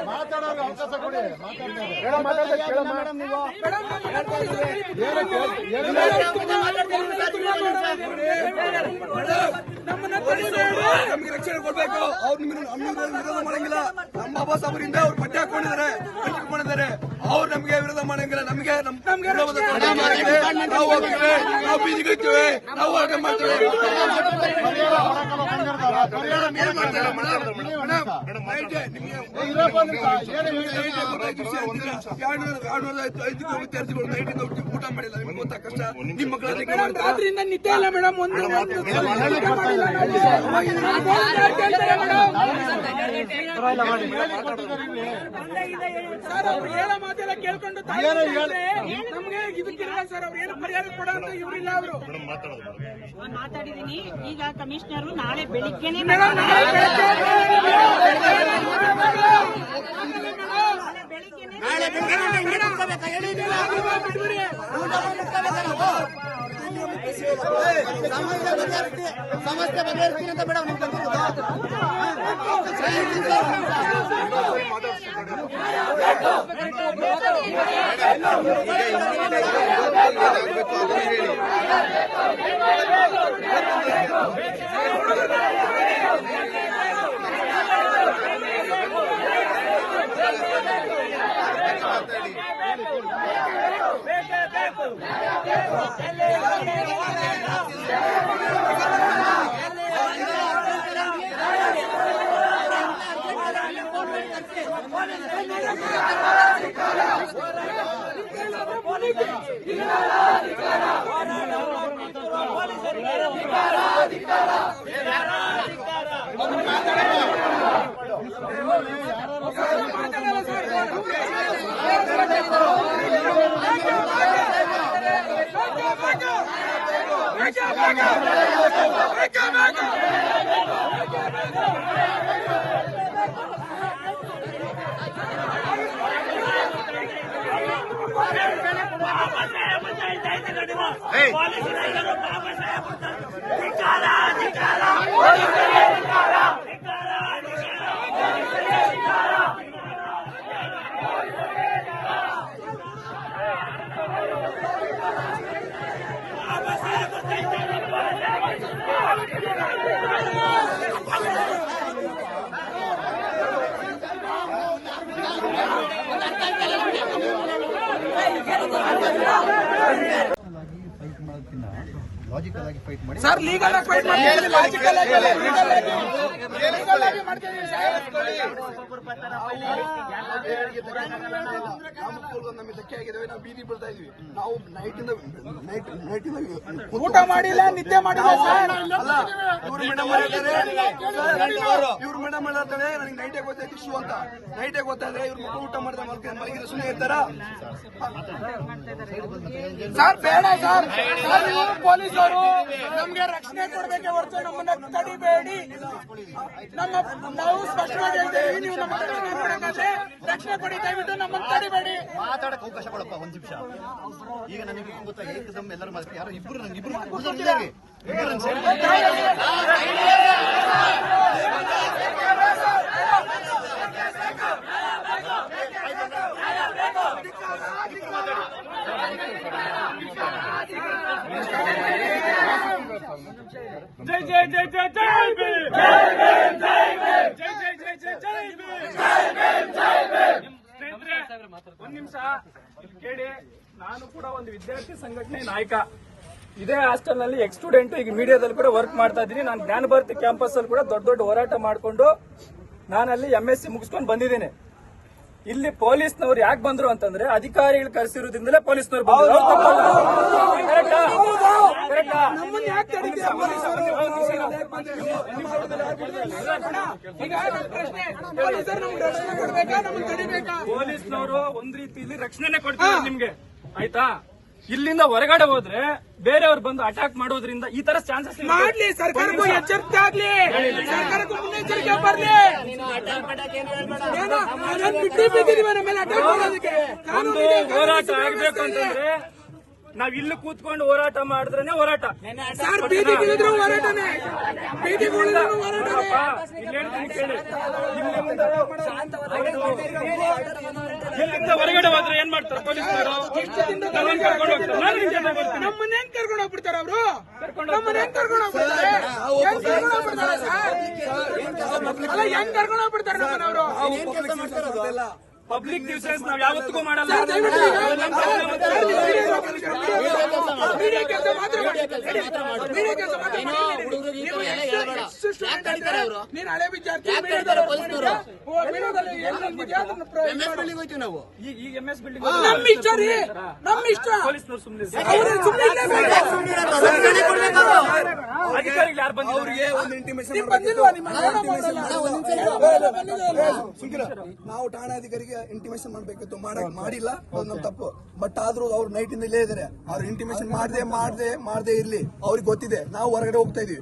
ಮಾತಾಡೋದು ಅವಕಾಶ ಕೊಡಿ. ನಮ್ಗೆ ರಕ್ಷಣೆ ಕೊಡ್ಬೇಕು. ಅವ್ರು ವಿರೋಧ ಮಾಡಂಗಿಲ್ಲ. ನಮ್ಮ ಬಾಬಾ ಸಾಹೇಬರಿಂದ ಅವ್ರು ಪಟ್ಟ ಹಾಕೊಂಡಿದ್ದಾರೆ, ಅವ್ರು ನಮ್ಗೆ ವಿರೋಧ ಮಾಡಂಗಿಲ್ಲ. ನಮ್ಗೆ ನಾವು ಹೋಗ್ತೀವಿ, ನಾವು ಬೀದಿಗಿರ್ತೀವಿ, ನಾವು ಹೋರಾಟ ಮಾಡ್ತೀವಿ. ಊಟ ಮಾಡಿಲ್ಲ, ನಿಮ್ಗೆ ಗೊತ್ತಾ ಕಷ್ಟ. ನಿಮ್ಮ ಮಕ್ಕಳ ರಾತ್ರಿಯಿಂದ ನಿದ್ದೆ ಇಲ್ಲ ಮೇಡಮ್. ಸರ್ ಅವ್ರು ಹೇಳೋ ಮಾತೆಲ್ಲ ಕೇಳ್ಕೊಂಡು ನಮ್ಗೆ ಇದಕ್ಕಿಲ್ಲ ಸರ್. ಅವ್ರು ಏನು ಪರಿಹಾರ ಕೊಡೋ ಅಂತ ಇವರಿಲ್ಲ. ಅವರು ಮಾತಾಡಿದೀನಿ. ಈಗ ಕಮಿಷನರ್ ನಾಳೆ ಬೆಳಿಗ್ಗೆನೆ ಸಮಸ್ಯೆ ಬಗೆಹರಿಸ್ತೀನಿ ಅಂತ ಮೇಡಮ್ ಲಾಜಿಕಲ್ ಆಗಿ ಫೈಟ್ ಮಾಡಿ ಸರ್. ಲೀಗಲ್ ಆಗಿ ಫೈಟ್ ಮಾಡಿ, ಲಾಜಿಕಲ್ ಆಗಿ ನಮಗೆ ಧಕ್ಕೆ ಆಗಿದ್ದಾವೆ. ನಾವು ಬೀದಿ ಬೀಳ್ತಾ ಇದೀವಿ. ನಾವು ನೈಟ್ ಊಟ ಮಾಡಿಲ್ಲ, ನಿದ್ದೆ ಮಾಡಿಲ್ಲ. ಇವ್ರು ಮೇಡಮ್ ಹೇಳ್ತಾರೆ ನನಗೆ ನೈಟೇ ಗೊತ್ತಾಯ್ತು ಇಶ್ಯೂ ಅಂತ. ನೈಟೇ ಗೊತ್ತಾದ್ರೆ ಇವ್ರು ಮಕ್ಕಳು ಊಟ ಮಾಡಿದ್ರೆ ಮಲಗಿದ್ರೆ ಸುಮ್ಮನೆ ಇರ್ತಾರ ಸರ್? ಬೇಡ ಸರ್. ಪೊಲೀಸರು ನಮ್ಗೆ ರಕ್ಷಣೆ ಕೊಡ್ಬೇಕೆ ಹೊರತು ನಮ್ಮನ್ನ ತಡಿಬೇಡಿ. ನಾವು ಸ್ಪಷ್ಟವಾಗಿ ಹೇಳ್ತೇವೆ, ನೀವು ನಮ್ಮ ರಕ್ಷಣೆ ಕೊಡಿ, ದಯವಿಟ್ಟು ನಮ್ಮನ್ನು ತಡಿಬೇಡಿ. ಮಾತಾಡಕ್ಕೆ ಅವಕಾಶ ಕೊಡಪ್ಪ ಒಂದ್ ನಿಮಿಷ. ಈಗ ನನಗೆ ಗೊತ್ತಾ ಏಕದಮ್ ಎಲ್ಲರೂ ಯಾರೋ ಇಬ್ರು ಜೈ ಜೈ ಜೈ ಜೈ ಜೈ ಭೀಮ್, ಜೈ ಭೀಮ್, ಜೈ ಭೀಮ್, ಜೈ ಜೈ ಜೈ ಜೈ ಜೈ ಭೀಮ್, ಜೈ ಭೀಮ್, ಜೈ ಭೀಮ್. ಒಂದ್ ನಿಮಿಷ ಕೇಳಿ. ನಾನು ಕೂಡ ಒಂದು ವಿದ್ಯಾರ್ಥಿ ಸಂಘಟನೆ ನಾಯಕ. ಇದೇ ಹಾಸ್ಟೆಲ್ ನಲ್ಲಿ ಎಕ್ಸ್ ಸ್ಟೂಡೆಂಟ್, ಈಗ ಮೀಡಿಯಾದಲ್ಲಿ ಕೂಡ ವರ್ಕ್ ಮಾಡ್ತಾ ಇದ್ದೀನಿ. ನಾನು ಜ್ಞಾನ ಭಾರತಿ ಕ್ಯಾಂಪಸ್ ಅಲ್ಲಿ ಕೂಡ ದೊಡ್ಡ ದೊಡ್ಡ ಹೋರಾಟ ಮಾಡಿಕೊಂಡು ನಾನಲ್ಲಿ MSc ಮುಗಿಸ್ಕೊಂಡು ಬಂದಿದ್ದೀನಿ. ಇಲ್ಲಿ ಪೊಲೀಸ್ನವ್ರು ಯಾಕೆ ಬಂದ್ರು ಅಂತಂದ್ರೆ ಅಧಿಕಾರಿಗಳು ಕರೆಸಿರೋದ್ರಿಂದಲೇ ಪೊಲೀಸ್ನವ್ರು ಬಂದ್ರು. ಪೊಲೀಸ್ನವರು ಒಂದ್ ರೀತಿಯಲ್ಲಿ ರಕ್ಷಣೆ ಕೊಡ್ತಾರೆ ನಿಮ್ಗೆ, ಆಯ್ತಾ? ಇಲ್ಲಿಂದ ಹೊರಗಡೆ ಹೋದ್ರೆ ಬೇರೆಯವ್ರು ಬಂದು ಅಟ್ಯಾಕ್ ಮಾಡೋದ್ರಿಂದ ಈ ತರ ಚಾನ್ಸಸ್ ಮಾಡ್ಲಿ, ಸರ್ಕಾರಕ್ಕೂ ಎಚ್ಚರಿಕೆ ಆಗ್ಲಿ, ಸರ್ಕಾರಕ್ಕೂ ಮುನ್ನೆಚ್ಚರಿಕೆ ಬರ್ಲಿ. ಏನೋ ಅದನ್ನ ಬಿಟ್ಟು ಬಿದ್ದಿದೀವಿ ನಮ್ಮ ಮೇಲೆ ಅಟ್ಯಾಕ್ ಮಾಡೋದಕ್ಕೆ. ಒಂದು ಹೋರಾಟ ಆಗ್ಬೇಕು ಅಂತಂದ್ರೆ ನಾವ್ ಇಲ್ಲಿ ಕೂತ್ಕೊಂಡು ಹೋರಾಟ ಮಾಡಿದ್ರೆ ಹೋರಾಟ. ಸರ್ ಬೀದಿಗಿಳಿದ್ರು ಹೋರಾಟನೇ, ಬೀದಿಗಿಳಿದ್ರು ಹೋರಾಟನೇ. ಇಲ್ಲಿ ಹೇಳ್ತೀನಿ ಕೇಳಿ, ಇಲ್ಲಿಂದ ಹೊರಗಡೆ ಹೋದ್ರೆ ಏನ್ ಮಾಡ್ತಾರೆ ಪೊಲೀಸರು? ನಮ್ಮನ್ನ ಕರ್ಕೊಂಡು ಹೋಗ್ತಾರೆ. ನಾನು ನಿಮ್ ಜೊತೆ ಬರ್ತೀನಿ. ನಮ್ಮನ್ನ ಹೆಂಗ್ ಕರ್ಕೊಂಡು ಹೋಗ್ಬಿಡ್ತಾರ ಅವರು? ನಮ್ಮನ್ನ ಹೆಂಗ್ ಕರ್ಕೊಂಡು ಹೋಗ್ಬಿಡ್ತಾರೆ? ಹೆಂಗ್ ಕರ್ಕೊಂಡು ಹೋಗ್ಬಿಡ್ತಾರೆ ಸರ್? ಅಲ್ಲ ಹೆಂಗ್ ಕರ್ಕೊಂಡು ಹೋಗ್ಬಿಡ್ತಾರೆ ನಮ್ಮನ್ನ ಅವರು? ಪಬ್ಲಿಕ್ ನ್ಯೂಸೆನ್ಸ್ ನಾವ್ ಯಾವತ್ತಿಗೂ ಮಾಡಲ್ಲ. ಮೀಡಿಯಾ ಕೆಲಸ ಮಾತ್ರ ಮೀಡಿಯಾ ಕೆಲಸ ಮಾತ್ರ. ನೀನ್ ಹಳೆ ವಿದ್ಯಾರ್ಥಿ, ಈಗ MS ಬಿಲ್ಡಿಂಗ್ ನಮ್ಮ ಇಷ್ಟ ರೀ, ನಮ್ಮ ಇಷ್ಟ. ಪೊಲೀಸ್ನವ್ರು ಸುಮ್ಮನೆ ಅವ್ರು ಸುಮ್ಮನೆ ಅಧಿಕಾರಿಗಳು ಯಾರು ಬಂದಿದ್ದಾರೆ? ನೀವು ಬಂದಿಲ್ವಾ? ನಿಮ್ಮ ನಾವು ಠಾಣಾಧಿಕಾರಿಗೆ ಇಂಟಿಮೇಷನ್ ಮಾಡ್ಬೇಕಿತ್ತು, ಮಾಡಿಲ್ಲ, ಅದು ನಮ್ ತಪ್ಪು. ಬಟ್ ಆದ್ರೂ ಅವ್ರು ನೈಟ್ ಇಂದ ಇಲ್ಲೇ ಇದಾರೆ. ಅವ್ರು ಇಂಟಿಮೇಷನ್ ಮಾಡದೆ ಇರ್ಲಿ, ಅವ್ರಿಗೆ ಗೊತ್ತಿದೆ ನಾವು ಹೊರಗಡೆ ಹೋಗ್ತಾ ಇದೀವಿ.